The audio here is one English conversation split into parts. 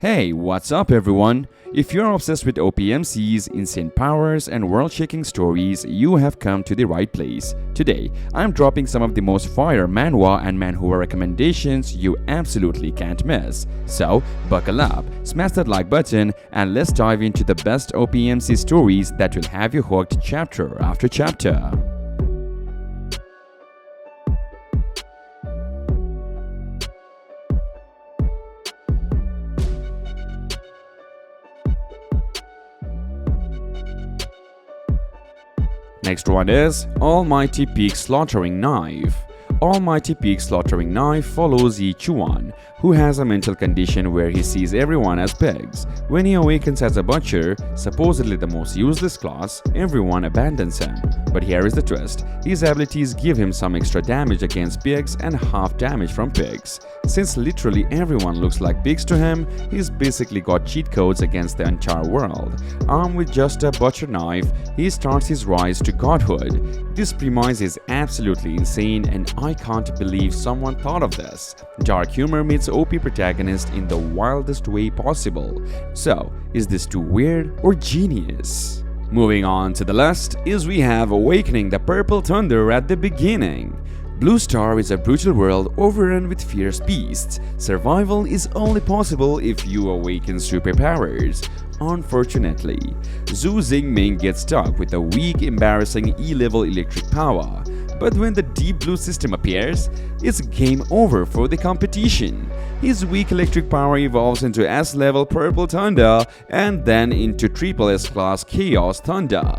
Hey, what's up everyone? If you're obsessed with OPMC's insane powers and world-shaking stories, you have come to the right place. Today, I'm dropping some of the most fire manhwa and manhwa recommendations you absolutely can't miss. So, buckle up, smash that like button, and let's dive into the best OPMC stories that will have you hooked chapter after chapter. Next one is Almighty Pig Slaughtering Knife. Almighty Pig Slaughtering Knife follows Yi Chuan, who has a mental condition where he sees everyone as pigs. When he awakens as a butcher, supposedly the most useless class, everyone abandons him. But here is the twist. His abilities give him some extra damage against pigs and half damage from pigs. Since literally everyone looks like pigs to him, he's basically got cheat codes against the entire world. Armed with just a butcher knife, he starts his rise to godhood. This premise is absolutely insane and I can't believe someone thought of this. Dark humor meets OP protagonist in the wildest way possible. So, is this too weird or genius? Moving on to the list is we have Awakening the Purple Thunder at the beginning. Blue Star is a brutal world overrun with fierce beasts. Survival is only possible if you awaken superpowers. Unfortunately, Zhu Xingming gets stuck with a weak, embarrassing E-level electric power. But when the Deep Blue system appears, it's game over for the competition. His weak electric power evolves into S-level Purple Thunder and then into Triple S-class Chaos Thunder.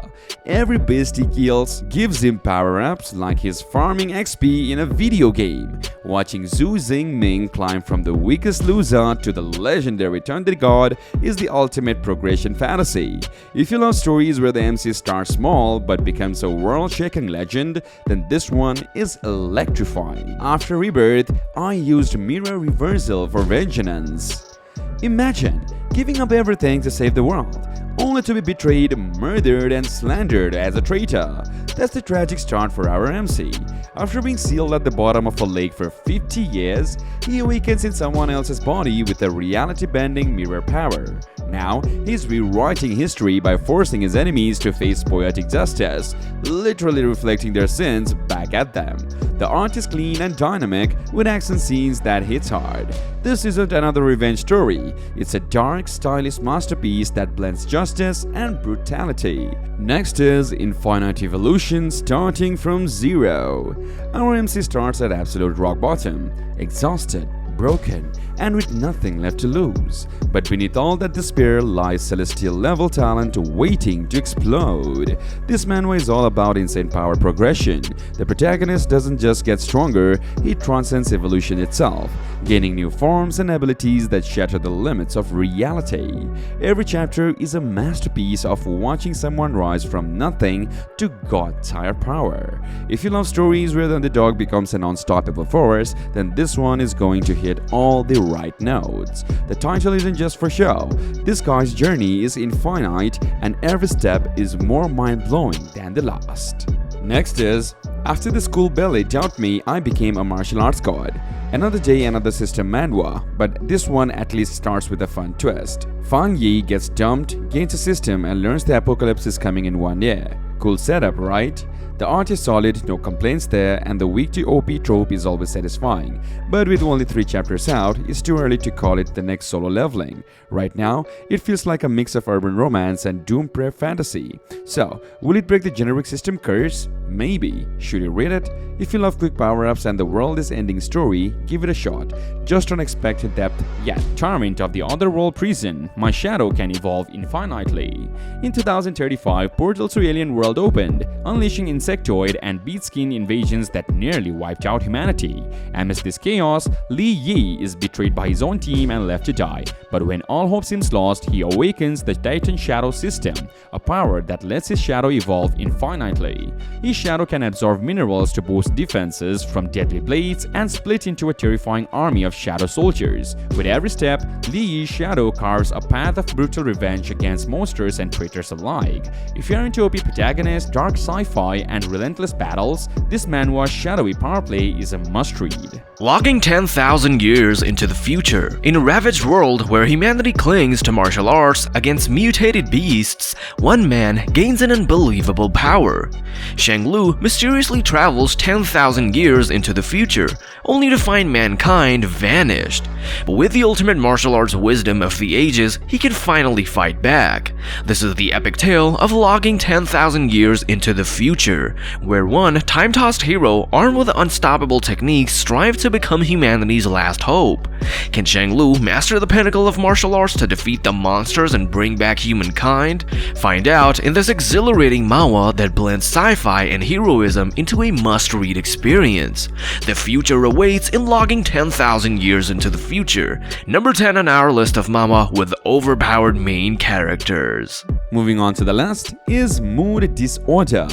Every beast he kills gives him power-ups like he's farming XP in a video game. Watching Zhu Xingming climb from the weakest loser to the legendary Thunder God is the ultimate progression fantasy. If you love stories where the MC starts small but becomes a world-shaking legend, then this one is electrifying. After Rebirth, I used Mirror Reversal for Vengeance. Imagine giving up everything to save the world, only to be betrayed, murdered and slandered as a traitor. That's the tragic start for our MC. After being sealed at the bottom of a lake for 50 years, he awakens in someone else's body with a reality-bending mirror power. Now, he's rewriting history by forcing his enemies to face poetic justice, literally reflecting their sins back at them. The art is clean and dynamic, with action scenes that hits hard. This isn't another revenge story, it's a dark, stylish masterpiece that blends justice and brutality. Next is Infinite Evolution starting from zero. Our MC starts at absolute rock bottom, exhausted, broken, and with nothing left to lose. But beneath all that despair lies celestial level talent waiting to explode. This manhwa is all about insane power progression. The protagonist doesn't just get stronger, he transcends evolution itself, gaining new forms and abilities that shatter the limits of reality. Every chapter is a masterpiece of watching someone rise from nothing to god-tier power. If you love stories where the underdog becomes an unstoppable force, then this one is going to hit all the right notes. The title isn't just for show. This guy's journey is infinite and every step is more mind-blowing than the last. Next is After the School Belly Taught Me, I Became a Martial Arts God. Another day, another system manhwa, but this one at least starts with a fun twist. Fang Yi gets dumped, gains a system and learns the apocalypse is coming in 1 year. Cool setup, right? The art is solid, no complaints there, and the weak to OP trope is always satisfying. But with only 3 chapters out, it's too early to call it the next solo leveling. Right now, it feels like a mix of urban romance and doom prep fantasy. So, will it break the generic system curse? Maybe. Should you read it? If you love quick power-ups and the world is ending story, give it a shot. Just unexpected depth, yet torment of the otherworld prison, my shadow can evolve infinitely. In 2035, Portal to Alien World opened, unleashing insectoid and beat-skin invasions that nearly wiped out humanity. Amidst this chaos, Li Yi is betrayed by his own team and left to die. But when all hope seems lost, he awakens the Titan Shadow system, a power that lets his shadow evolve infinitely. His shadow can absorb minerals to boost defenses from deadly blades and split into a terrifying army of shadow soldiers. With every step, Li Yi's shadow carves a path of brutal revenge against monsters and traitors alike. If you're into OP protagonist, protagonist, dark sci-fi, and relentless battles, this manhwa's shadowy power play is a must-read. Logging 10,000 years into the future. In a ravaged world where humanity clings to martial arts against mutated beasts, one man gains an unbelievable power. Shang Lu mysteriously travels 10,000 years into the future, only to find mankind vanished. But with the ultimate martial arts wisdom of the ages, he can finally fight back. This is the epic tale of logging 10,000 years into the future, where one time-tossed hero armed with unstoppable techniques strives to become humanity's last hope. Can Shang Lu master the pinnacle of martial arts to defeat the monsters and bring back humankind? Find out in this exhilarating manhwa that blends sci-fi and heroism into a must-read experience. The future awaits in logging 10,000 years into the future. Number 10 on our list of manhwa with overpowered main characters. Moving on to the list is Mood Disorder.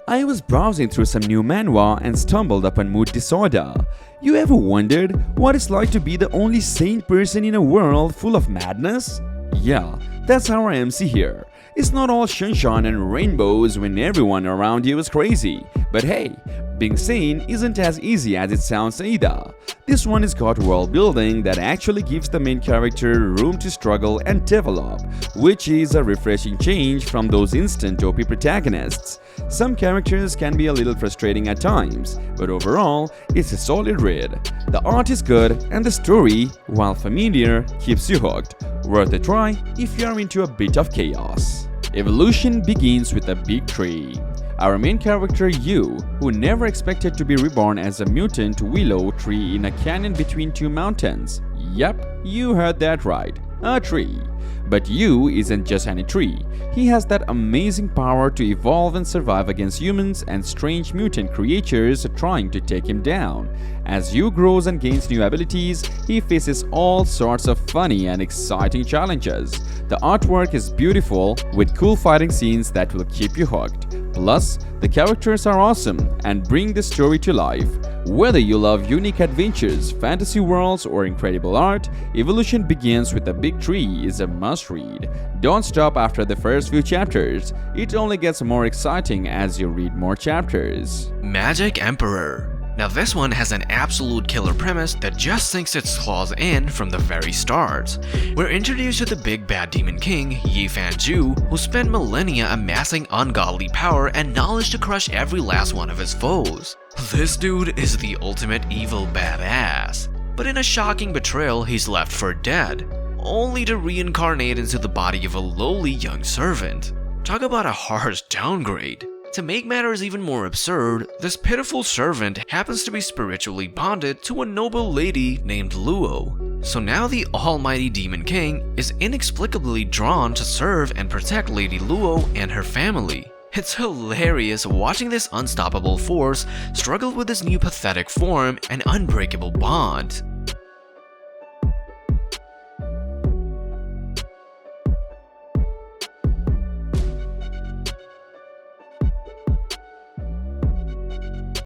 I was browsing through some new manhwa and stumbled upon Mood Disorder. You ever wondered what it's like to be the only sane person in a world full of madness? Yeah, that's our MC here. It's not all sunshine and rainbows when everyone around you is crazy. But hey, being sane isn't as easy as it sounds either. This one has got world building that actually gives the main character room to struggle and develop, which is a refreshing change from those instant OP protagonists. Some characters can be a little frustrating at times, but overall, it's a solid read. The art is good and the story, while familiar, keeps you hooked. Worth a try if you're into a bit of chaos. Evolution begins with a big tree. Our main character Yu, who never expected to be reborn as a mutant willow tree in a canyon between two mountains. Yep, you heard that right, a tree. But Yu isn't just any tree. He has that amazing power to evolve and survive against humans and strange mutant creatures trying to take him down. As Yu grows and gains new abilities, he faces all sorts of funny and exciting challenges. The artwork is beautiful, with cool fighting scenes that will keep you hooked. Plus, the characters are awesome and bring the story to life. Whether you love unique adventures, fantasy worlds, or incredible art, Evolution Begins with a Big Tree is a must-read. Don't stop after the first few chapters. It only gets more exciting as you read more chapters. Magic Emperor. Now this one has an absolute killer premise that just sinks its claws in from the very start. We're introduced to the big bad demon king, Yi Fanju, who spent millennia amassing ungodly power and knowledge to crush every last one of his foes. This dude is the ultimate evil badass. But in a shocking betrayal, he's left for dead, only to reincarnate into the body of a lowly young servant. Talk about a harsh downgrade. To make matters even more absurd, this pitiful servant happens to be spiritually bonded to a noble lady named Luo. So now the almighty Demon King is inexplicably drawn to serve and protect Lady Luo and her family. It's hilarious watching this unstoppable force struggle with this new pathetic form and unbreakable bond.